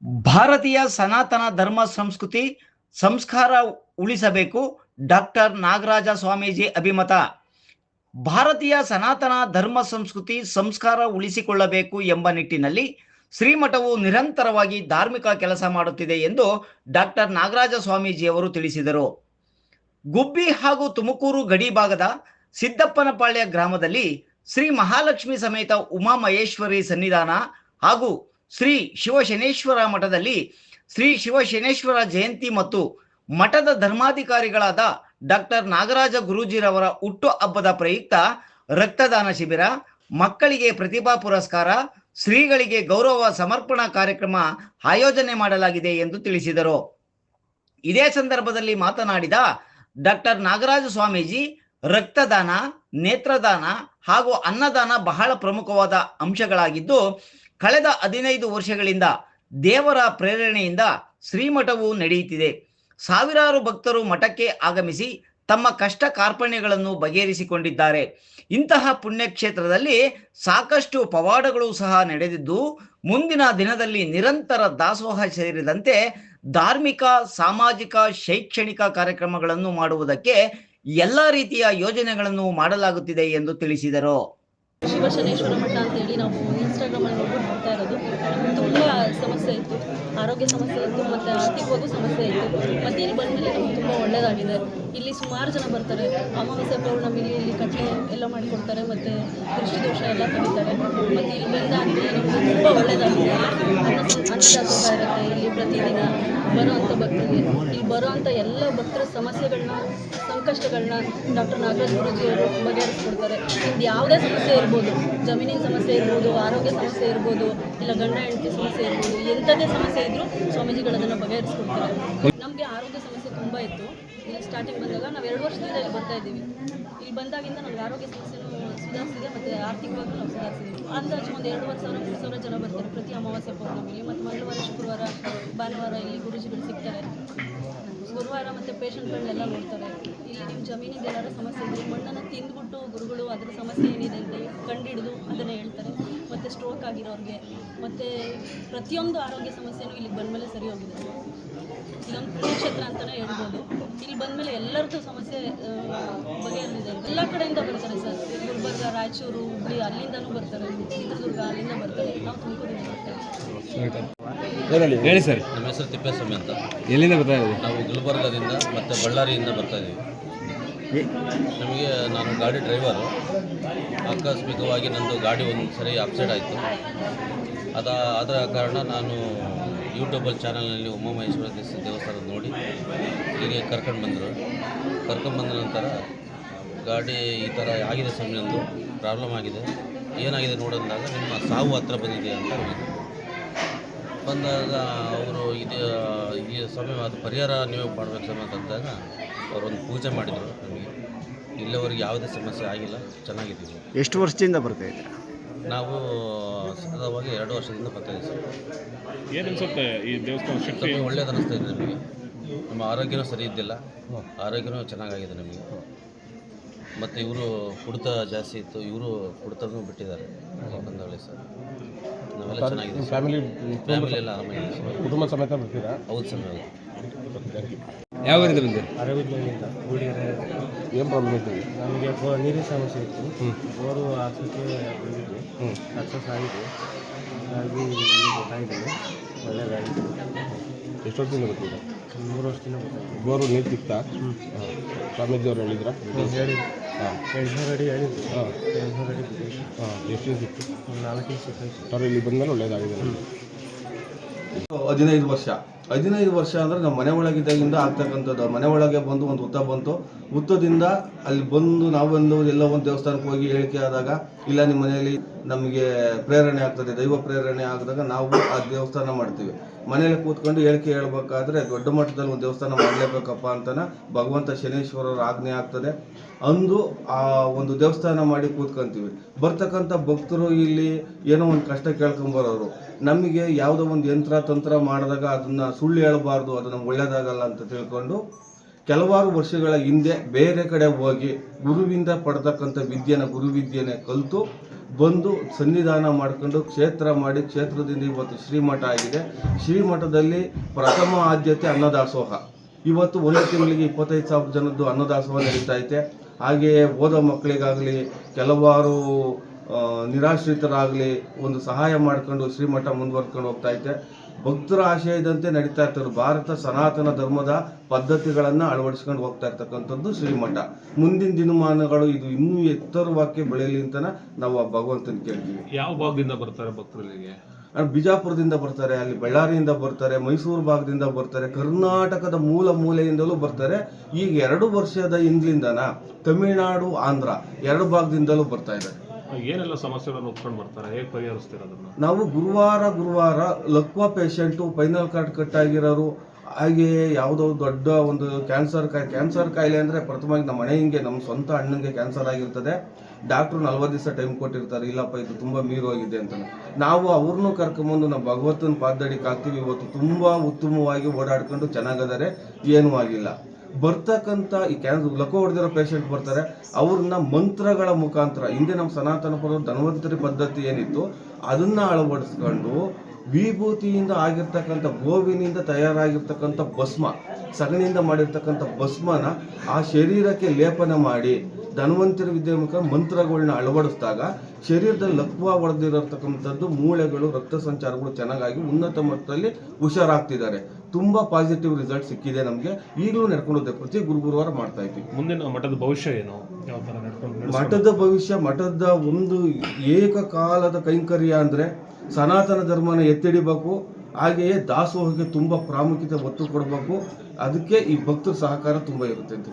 ಭಾರತೀಯ ಸನಾತನ ಧರ್ಮ ಸಂಸ್ಕೃತಿ ಸಂಸ್ಕಾರ ಉಳಿಸಬೇಕು. ಡಾಕ್ಟರ್ ನಾಗರಾಜ ಸ್ವಾಮೀಜಿ ಅಭಿಮತ. ಭಾರತೀಯ ಸನಾತನ ಧರ್ಮ ಸಂಸ್ಕೃತಿ ಸಂಸ್ಕಾರ ಉಳಿಸಿಕೊಳ್ಳಬೇಕು ಎಂಬ ನಿಟ್ಟಿನಲ್ಲಿ ಶ್ರೀಮಠವು ನಿರಂತರವಾಗಿ ಧಾರ್ಮಿಕ ಕೆಲಸ ಮಾಡುತ್ತಿದೆ ಎಂದು ಡಾಕ್ಟರ್ ನಾಗರಾಜ ಸ್ವಾಮೀಜಿಯವರು ತಿಳಿಸಿದರು. ಗುಬ್ಬಿ ಹಾಗೂ ತುಮಕೂರು ಗಡಿ ಭಾಗದ ಸಿದ್ದಪ್ಪನಪಾಳ್ಯ ಗ್ರಾಮದಲ್ಲಿ ಶ್ರೀ ಮಹಾಲಕ್ಷ್ಮಿ ಸಮೇತ ಉಮಾಮಹೇಶ್ವರಿ ಸನ್ನಿಧಾನ ಹಾಗೂ ಶ್ರೀ ಶಿವಶನೇಶ್ವರ ಮಠದಲ್ಲಿ ಶ್ರೀ ಶಿವಶನೇಶ್ವರ ಜಯಂತಿ ಮತ್ತು ಮಠದ ಧರ್ಮಾಧಿಕಾರಿಗಳಾದ ಡಾಕ್ಟರ್ ನಾಗರಾಜ ಗುರೂಜಿರವರ ಹುಟ್ಟು ಹಬ್ಬದ ಪ್ರಯುಕ್ತ ರಕ್ತದಾನ ಶಿಬಿರ, ಮಕ್ಕಳಿಗೆ ಪ್ರತಿಭಾ ಪುರಸ್ಕಾರ, ಶ್ರೀಗಳಿಗೆ ಗೌರವ ಸಮರ್ಪಣಾ ಕಾರ್ಯಕ್ರಮ ಆಯೋಜನೆ ಮಾಡಲಾಗಿದೆ ಎಂದು ತಿಳಿಸಿದರು. ಇದೇ ಸಂದರ್ಭದಲ್ಲಿ ಮಾತನಾಡಿದ ಡಾಕ್ಟರ್ ನಾಗರಾಜ ಸ್ವಾಮೀಜಿ, ರಕ್ತದಾನ, ನೇತ್ರದಾನ ಹಾಗೂ ಅನ್ನದಾನ ಬಹಳ ಪ್ರಮುಖವಾದ ಅಂಶಗಳಾಗಿದ್ದು, ಕಳೆದ 15 ವರ್ಷಗಳಿಂದ ದೇವರ ಪ್ರೇರಣೆಯಿಂದ ಶ್ರೀಮಠವು ನಡೆಯುತ್ತಿದೆ. ಸಾವಿರಾರು ಭಕ್ತರು ಮಠಕ್ಕೆ ಆಗಮಿಸಿ ತಮ್ಮ ಕಷ್ಟ ಕಾರ್ಪಣ್ಯಗಳನ್ನು ಬಗೆಹರಿಸಿಕೊಂಡಿದ್ದಾರೆ. ಇಂತಹ ಪುಣ್ಯಕ್ಷೇತ್ರದಲ್ಲಿ ಸಾಕಷ್ಟು ಪವಾಡಗಳು ಸಹ ನಡೆದಿದ್ದು, ಮುಂದಿನ ದಿನದಲ್ಲಿ ನಿರಂತರ ದಾಸೋಹ ಸೇರಿದಂತೆ ಧಾರ್ಮಿಕ, ಸಾಮಾಜಿಕ, ಶೈಕ್ಷಣಿಕ ಕಾರ್ಯಕ್ರಮಗಳನ್ನು ಮಾಡುವುದಕ್ಕೆ ಎಲ್ಲ ರೀತಿಯ ಯೋಜನೆಗಳನ್ನು ಮಾಡಲಾಗುತ್ತಿದೆ ಎಂದು ತಿಳಿಸಿದರು. ಶಿವಶನೇಶ್ವರ ಮಠ ಅಂತೇಳಿ ನಾವು ಇನ್ಸ್ಟಾಗ್ರಾಮಲ್ಲಿ ನೋಡ್ಬಿಟ್ಟು ನೋಡ್ತಾ ಇರೋದು. ತುಂಬ ಸಮಸ್ಯೆ ಇತ್ತು, ಆರೋಗ್ಯ ಸಮಸ್ಯೆ ಇತ್ತು ಮತ್ತು ಆರ್ಥಿಕವಾಗೂ ಸಮಸ್ಯೆ ಇತ್ತು. ಮತ್ತು ಇಲ್ಲಿ ಬಂದಮೇಲೆ ನಮ್ಗೆ ತುಂಬ ಒಳ್ಳೆಯದಾಗಿದೆ. ಇಲ್ಲಿ ಸುಮಾರು ಜನ ಬರ್ತಾರೆ. ಅಮಾವಾಸ್ಯೆ ಪೌರ್ಣಮಿಲಿ ಇಲ್ಲಿ ಕಟ್ಟೆ ಎಲ್ಲ ಮಾಡಿಕೊಡ್ತಾರೆ ಮತ್ತು ದೃಷ್ಟಿದೋಷ ಎಲ್ಲ ತೆಗಿತಾರೆ. ಮತ್ತು ಇಲ್ಲಿ ಬಂದಾಗಲಿ ನಮಗೆ ತುಂಬ ಒಳ್ಳೆಯದಾಗಿದೆ. ಅನ್ನದಾಸೋಹ ಇರುತ್ತೆ ಇಲ್ಲಿ ಪ್ರತಿದಿನ ಬರೋವಂಥ ಭಕ್ತರಿಗೆ. ಇಲ್ಲಿ ಬರೋವಂಥ ಎಲ್ಲ ಭಕ್ತರ ಸಮಸ್ಯೆಗಳನ್ನ, ಸಂಕಷ್ಟಗಳನ್ನ ಡಾಕ್ಟರ್ ನಾಗರಾಜ ಗುರೂಜಿಯವರು ಬಗೆಹರಿಸ್ಕೊಡ್ತಾರೆ. ಇದು ಯಾವುದೇ ಸಮಸ್ಯೆ ಇರ್ಬೋದು, ಜಮೀನಿನ ಸಮಸ್ಯೆ ಇರ್ಬೋದು, ಆರೋಗ್ಯ ಸಮಸ್ಯೆ ಇರ್ಬೋದು, ಇಲ್ಲ ಗಂಡ ಹೆಂಡತಿ ಸಮಸ್ಯೆ ಇರ್ಬೋದು, ಎಂಥದೇ ಸಮಸ್ಯೆ ಇದ್ದರೂ ಸ್ವಾಮೀಜಿಗಳು ಅದನ್ನು ಬಗೆಹರಿಸ್ಕೊಡ್ತಾರೆ. ನಮಗೆ ಆರೋಗ್ಯ ಸಮಸ್ಯೆ ತುಂಬ ಇತ್ತು. ಇಲ್ಲಿ ಸ್ಟಾರ್ಟಿಂಗ್ ಬಂದಾಗ ನಾವು 2 ವರ್ಷದಿಂದ ಇಲ್ಲಿ ಬರ್ತಾ ಇದ್ದೀವಿ. ಇಲ್ಲಿ ಬಂದಾಗಿಂದ ನಮ್ಗೆ ಆರೋಗ್ಯ ಸಮಸ್ಯೆನೂ ಸುಧಾರಿಸಿದೆ ಮತ್ತು ಆರ್ಥಿಕವಾಗೂ ನಾವು ಸುಧಾರಿಸಿದ್ದೀವಿ. ಅಂದಾಜು ಒಂದು 2,500-3,000 ಜನ ಬರ್ತಾರೆ ಪ್ರತಿ ಅಮಾವಾಸ್ಯೆ ಪೌರ್ಣಮಿಗೆ. ಮತ್ತು ಮಂಗಳವಾರ, ಶುಕ್ರವಾರ, ಭಾನುವಾರ ಇಲ್ಲಿ ಗುರೂಜಿಗಳು ಸಿಗ್ತಾರೆ. ಗುರುವಾರ ಮತ್ತು ಪೇಷಂಟ್ಗಳನ್ನೆಲ್ಲ ನೋಡ್ತಾರೆ. ಇಲ್ಲಿ ನಿಮ್ಮ ಜಮೀನಿಗೆ ಏನಾದರೂ ಸಮಸ್ಯೆ ಇದ್ದರೆ ಮಣ್ಣನ್ನು ತಿಂದ್ಬಿಟ್ಟು ಗುರುಗಳು ಅದರ ಸಮಸ್ಯೆ ಏನಿದೆ ಅಂತ ಕಂಡುಹಿಡಿದು ಅದನ್ನು ಹೇಳ್ತಾರೆ. ಮತ್ತು ಸ್ಟ್ರೋಕ್ ಆಗಿರೋರಿಗೆ ಮತ್ತು ಪ್ರತಿಯೊಂದು ಆರೋಗ್ಯ ಸಮಸ್ಯೆನೂ ಇಲ್ಲಿಗೆ ಬಂದಮೇಲೆ ಸರಿ ಹೋಗಿದೆ. ಇದೊಂದು ಪುಣ್ಯಕ್ಷೇತ್ರ ಅಂತಲೇ ಹೇಳ್ಬೋದು. ಇಲ್ಲಿ ಬಂದಮೇಲೆ ಎಲ್ಲರದ್ದು ಸಮಸ್ಯೆ ಬಗೆಹರಿದಿದೆ. ಎಲ್ಲ ಕಡೆಯಿಂದ ಬರ್ತಾರೆ ಸರ್. ಗುಲ್ಬರ್ಗ, ರಾಯಚೂರು, ಹುಬ್ಬಳ್ಳಿ ಅಲ್ಲಿಂದನೂ ಬರ್ತಾರೆ. ಚಿತ್ರದುರ್ಗ ಅಲ್ಲಿಂದ ಬರ್ತಾರೆ. ನಾವು ತುಮಕೂರಿಂದ ಬರ್ತಾರೆ. ಹೇಳಿ ಸರ್. ನಮ್ಮ ಹೆಸರು ತಿಪ್ಪೇಸ್ವಾಮಿ ಅಂತ. ಎಲ್ಲಿಂದ ಬರ್ತಾ ಇದ್ದೀವಿ? ನಾವು ಗುಲ್ಬರ್ಗದಿಂದ ಮತ್ತು ಬಳ್ಳಾರಿಯಿಂದ ಬರ್ತಾ ಇದ್ದೀವಿ. ನಮಗೆ ನಾನು ಗಾಡಿ ಡ್ರೈವರು. ಆಕಸ್ಮಿಕವಾಗಿ ನಂದು ಗಾಡಿ ಒಂದು ಸರಿ ಅಪ್ಸೆಟ್ ಆಯಿತು. ಅದರ ಕಾರಣ ನಾನು ಯೂಟ್ಯೂಬಲ್ಲಿ ಚಾನಲ್ನಲ್ಲಿ ಉಮಾಮಹೇಶ್ವರ ದೇವಸ್ಥಾನ ನೋಡಿ ಇಲ್ಲಿಗೆ ಕರ್ಕೊಂಡ್ಬಂದ ನಂತರ ಗಾಡಿ ಈ ಥರ ಆಗಿದೆ, ಸಮಯಂದು ಪ್ರಾಬ್ಲಮ್ ಆಗಿದೆ, ಏನಾಗಿದೆ ನೋಡಿದಾಗ ನಿಮ್ಮ ಸಾವು ಹತ್ರ ಬಂದಿದೆ ಅಂತ ಹೇಳಿದ್ರು. ಬಂದಾಗ ಅವರು ಈ ಸಮಯ ಅದು ಪರಿಹಾರ ನೀವು ಮಾಡಬೇಕು ಸಮಯ ಅಂದಾಗ ಅವರೊಂದು ಪೂಜೆ ಮಾಡಿದರು. ನಮಗೆ ಇಲ್ಲಿವರೆಗೆ ಯಾವುದೇ ಸಮಸ್ಯೆ ಆಗಿಲ್ಲ, ಚೆನ್ನಾಗಿದ್ದೀವಿ. ಎಷ್ಟು ವರ್ಷದಿಂದ ಬರ್ತಾ ಇದ್ದೀರಾ? ನಾವು ಸತತವಾಗಿ 2 ವರ್ಷದಿಂದ ಬರ್ತಾ ಇದ್ದೀವಿ ಸರ್. ಏನು ಅನಿಸುತ್ತೆ ಈ ದೇವಸ್ಥಾನ ಶಕ್ತಿ? ಒಳ್ಳೇದು ಅನ್ನಿಸ್ತಾ ಇದೆ ನಮಗೆ. ನಮ್ಮ ಆರೋಗ್ಯನೂ ಸರಿ ಇದ್ದಿಲ್ಲ, ಆರೋಗ್ಯನೂ ಚೆನ್ನಾಗಾಗಿದೆ ನಮಗೆ. ಮತ್ತು ಇವರು ಕುಡಿತ ಜಾಸ್ತಿ ಇತ್ತು, ಇವರು ಕುಡಿತನೂ ಬಿಟ್ಟಿದ್ದಾರೆ ಬಂದವಳೆ ಸರ್. ನಾವೆಲ್ಲ ಚೆನ್ನಾಗಿದೆ, ಫ್ಯಾಮಿಲಿ ಎಲ್ಲ ಆರಾಮಾಗಿದೆ ಸರ್. ಕುಟುಂಬ ಸಮೇತ ಬರ್ತೀರಾ? ಹೌದು ಸರ್. ಯಾವ ಊರಿಂದ ಬಂದಿರಿ? ಅರವಿಂದದಿಂದ ಊಳಿಗೆರೆ. ಏನು ಪ್ರಾಬ್ಲಮ್ ಇತ್ತು? ನಮಗೆ ನೀರಿನ ಸಮಸ್ಯೆ ಇತ್ತು. ಬೋರು ಹಾಕ್ಸೋಕ್ಕೆ ಬಂದಿದ್ವಿ, ಸಕ್ಸಸ್ ಆಗಿದೆ. ಹಾಗಾಗಿ ಗೊತ್ತಾಗಿದ್ದೀನಿ, ಒಳ್ಳೆಯದಾಗಿದೆ. ಎಷ್ಟು ವರ್ಷದಿಂದ ಬರ್ತೀರಾ? 3 ವರ್ಷದಿಂದ ಗೊತ್ತಾಗಿದೆ. ಬೋರು ನೀರು ಸಿಗ್ತಾ? ಸ್ವಾಮೀಜಿ ಅವರು ಹೇಳಿದ್ರಾ? ಹೇಳಿ. 200 ಅಡಿ ಹೇಳಿದ್ರು. 200 ಅಡಿ ಬಿಟ್ಟಿದ್ವಿ. ಎಷ್ಟು ದಿನ ಸಿಕ್ತು? 4 ದಿನ ಸಿಕ್ಕಾಯ್ತು. ಸರ್, ಇಲ್ಲಿ ಬಂದಮೇಲೆ ಒಳ್ಳೆಯದಾಗಿದೆ. 15 ವರ್ಷ ಅಂದರೆ ನಮ್ಮ ಮನೆ ಒಳಗಿದ್ದಾಗಿಂದ ಆಗ್ತಕ್ಕಂಥದ್ದು. ಮನೆ ಒಳಗೆ ಬಂದು ಒಂದು ಹುತ್ತ ಬಂತು. ಹುತ್ತದಿಂದ ಅಲ್ಲಿ ಬಂದು ನಾವೊಂದು ಎಲ್ಲೋ ಒಂದು ದೇವಸ್ಥಾನಕ್ಕೆ ಹೋಗಿ ಹೇಳಿಕೆ ಆದಾಗ, ಇಲ್ಲ ನಿಮ್ಮ ಮನೆಯಲ್ಲಿ ನಮಗೆ ಪ್ರೇರಣೆ ಆಗ್ತದೆ, ದೈವ ಪ್ರೇರಣೆ ಆಗಿದಾಗ ನಾವು ಆ ದೇವಸ್ಥಾನ ಮಾಡ್ತೀವಿ. ಮನೆಯಲ್ಲಿ ಕೂತ್ಕೊಂಡು ಹೇಳಿಕೆ ಹೇಳ್ಬೇಕಾದ್ರೆ ದೊಡ್ಡ ಮಟ್ಟದಲ್ಲಿ ಒಂದು ದೇವಸ್ಥಾನ ಮಾಡಲೇಬೇಕಪ್ಪ ಅಂತನ ಭಗವಂತ ಶನೇಶ್ವರರ ಆಜ್ಞೆ ಆಗ್ತದೆ. ಅಂದು ಆ ಒಂದು ದೇವಸ್ಥಾನ ಮಾಡಿ ಕೂತ್ಕೊಂತೀವಿ. ಬರ್ತಕ್ಕಂಥ ಭಕ್ತರು ಇಲ್ಲಿ ಏನೋ ಒಂದು ಕಷ್ಟ ಕೇಳ್ಕೊಂಬರೋರು. ನಮಗೆ ಯಾವುದೋ ಒಂದು ಯಂತ್ರ ತಂತ್ರ ಮಾಡಿದಾಗ ಅದನ್ನು ಸುಳ್ಳು ಹೇಳಬಾರ್ದು, ಅದು ನಮ್ಗೆ ಒಳ್ಳೇದಾಗಲ್ಲ ಅಂತ ತಿಳ್ಕೊಂಡು ಕೆಲವಾರು ವರ್ಷಗಳ ಹಿಂದೆ ಬೇರೆ ಕಡೆ ಹೋಗಿ ಗುರುವಿಂದ ಪಡೆತಕ್ಕಂಥ ಗುರುವಿದ್ಯೆನೇ ಕಲಿತು ಬಂದು ಸನ್ನಿಧಾನ ಮಾಡ್ಕೊಂಡು ಕ್ಷೇತ್ರ ಮಾಡಿ ಕ್ಷೇತ್ರದಿಂದ ಇವತ್ತು ಶ್ರೀಮಠ ಆಗಿದೆ. ಶ್ರೀಮಠದಲ್ಲಿ ಪ್ರಥಮ ಆದ್ಯತೆ ಅನ್ನದಾಸೋಹ. ಇವತ್ತು ಒಂದು ತಿಂಗಳಿಗೆ 25,000 ಜನದ್ದು ಅನ್ನದಾಸೋಹ ನಡೀತಾ ಐತೆ. ಹಾಗೆಯೇ ಓದೋ ಮಕ್ಕಳಿಗಾಗಲಿ ಕೆಲವಾರು ನಿರಾಶ್ರಿತರಾಗಲಿ ಒಂದು ಸಹಾಯ ಮಾಡ್ಕೊಂಡು ಶ್ರೀಮಠ ಮುಂದುವರ್ಕೊಂಡು ಹೋಗ್ತಾ ಐತೆ. ಭಕ್ತರ ಆಶಯದಂತೆ ನಡೀತಾ ಇರ್ತಾರೆ. ಭಾರತ ಸನಾತನ ಧರ್ಮದ ಪದ್ಧತಿಗಳನ್ನು ಅಳವಡಿಸ್ಕೊಂಡು ಹೋಗ್ತಾ ಇರ್ತಕ್ಕಂಥದ್ದು ಶ್ರೀಮಠ. ಮುಂದಿನ ದಿನಮಾನಗಳು ಇದು ಇನ್ನೂ ಎತ್ತರವಾಗಿ ಬೆಳೆಯಲಿ ಅಂತ ನಾವು ಆ ಭಗವಂತನ ಕೇಳ್ತೀವಿ. ಯಾವ ಭಾಗದಿಂದ ಬರ್ತಾರೆ ಭಕ್ತರಿಗೆ? ಬಿಜಾಪುರದಿಂದ ಬರ್ತಾರೆ, ಅಲ್ಲಿ ಬಳ್ಳಾರಿಯಿಂದ ಬರ್ತಾರೆ, ಮೈಸೂರು ಭಾಗದಿಂದ ಬರ್ತಾರೆ, ಕರ್ನಾಟಕದ ಮೂಲೆಯಿಂದಲೂ ಬರ್ತಾರೆ. ಈಗ 2 ವರ್ಷದ ಹಿಂದ್ಲಿಂದನ ತಮಿಳುನಾಡು, ಆಂಧ್ರ 2 ಭಾಗದಿಂದಲೂ ಬರ್ತಾ ಇದ್ದಾರೆ. ಏನೆಲ್ಲ ಸಮಸ್ಯೆಗಳನ್ನು ಒಪ್ಕೊಂಡು ಬರ್ತಾರೆ, ಹೇಗೆ ಪರಿಹರಿಸ್ತಿರೋದನ್ನ? ನಾವು ಗುರುವಾರ ಲಕ್ವಾ ಪೇಷಂಟು, ಫೈನಲ್ ಕಾರ್ಡ್ ಕಟ್ ಆಗಿರೋರು, ಹಾಗೆಯೇ ಯಾವುದೋ ದೊಡ್ಡ ಒಂದು ಕ್ಯಾನ್ಸರ್ ಕಾಯಿಲೆ ಅಂದರೆ ಪ್ರಥಮವಾಗಿ ನಮ್ಮ ಮನೆಯಿಂದ ನಮ್ಮ ಸ್ವಂತ ಅಣ್ಣನಿಗೆ ಕ್ಯಾನ್ಸರ್ ಆಗಿರ್ತದೆ. ಡಾಕ್ಟ್ರು 40 ದಿವಸ ಟೈಮ್ ಕೊಟ್ಟಿರ್ತಾರೆ, ಇಲ್ಲಪ್ಪ ಇದು ತುಂಬ ಮೀರೋಗಿದೆ ಅಂತ. ನಾವು ಅವ್ರನ್ನೂ ಕರ್ಕೊಂಬಂದು ನಾವು ಭಗವಂತನ ಪಾದದಡಿಗೆ ಹಾಕ್ತೀವಿ. ಇವತ್ತು ತುಂಬ ಉತ್ತಮವಾಗಿ ಓಡಾಡ್ಕೊಂಡು ಚೆನ್ನಾಗದಾರೆ, ಏನೂ ಆಗಿಲ್ಲ. ಬರ್ತಕ್ಕಂಥ ಈ ಲಕೋ ಹೊಡೆದಿರೋ ಪೇಷಂಟ್ ಬರ್ತಾರೆ, ಅವ್ರನ್ನ ಮಂತ್ರಗಳ ಮುಖಾಂತರ, ಹಿಂದೆ ನಮ್ಮ ಸನಾತನ ಧನ್ವಂತರಿ ಪದ್ಧತಿ ಏನಿತ್ತು ಅದನ್ನು ಅಳವಡಿಸ್ಕೊಂಡು ವಿಭೂತಿಯಿಂದ ಆಗಿರ್ತಕ್ಕಂಥ ಗೋವಿನಿಂದ ತಯಾರಾಗಿರ್ತಕ್ಕಂಥ ಭಸ್ಮ, ಸಗಣಿಯಿಂದ ಮಾಡಿರ್ತಕ್ಕಂಥ ಭಸ್ಮನ ಆ ಶರೀರಕ್ಕೆ ಲೇಪನ ಮಾಡಿ ಧನ್ವಂತರಿ ವಿದ್ಯೆ ಮುಖ ಮಂತ್ರಗಳನ್ನ ಅಳವಡಿಸಿದಾಗ ಶರೀರದಲ್ಲಿ ಲಕ್ವ ಹೊಡೆದಿರತಕ್ಕಂಥದ್ದು ಮೂಳೆಗಳು, ರಕ್ತ ಸಂಚಾರಗಳು ಚೆನ್ನಾಗಾಗಿ ಉನ್ನತ ಮಟ್ಟದಲ್ಲಿ ಹುಷಾರಾಗ್ತಿದ್ದಾರೆ. ತುಂಬ ಪಾಸಿಟಿವ್ ರಿಸಲ್ಟ್ ಸಿಕ್ಕಿದೆ ನಮಗೆ. ಈಗಲೂ ನಡ್ಕೊಂಡು ಪ್ರತಿ ಗುರುವಾರ ಮಾಡ್ತಾ ಇದ್ದೀವಿ. ಮುಂದಿನ ಮಠದ ಭವಿಷ್ಯ ಏನು? ಯಾವ ಥರ ನಡ್ಕೊಂಡು? ಮಠದ ಭವಿಷ್ಯ, ಮಠದ ಒಂದು ಏಕಕಾಲದ ಕೈಂಕರ್ಯ ಅಂದರೆ ಸನಾತನ ಧರ್ಮನ ಎತ್ತಿಡಿಬೇಕು. ಹಾಗೆಯೇ ದಾಸೋಹಕ್ಕೆ ತುಂಬ ಪ್ರಾಮುಖ್ಯತೆ ಒತ್ತು ಕೊಡಬೇಕು. ಅದಕ್ಕೆ ಈ ಭಕ್ತರ ಸಹಕಾರ ತುಂಬ ಇರುತ್ತೆ ಅಂತ.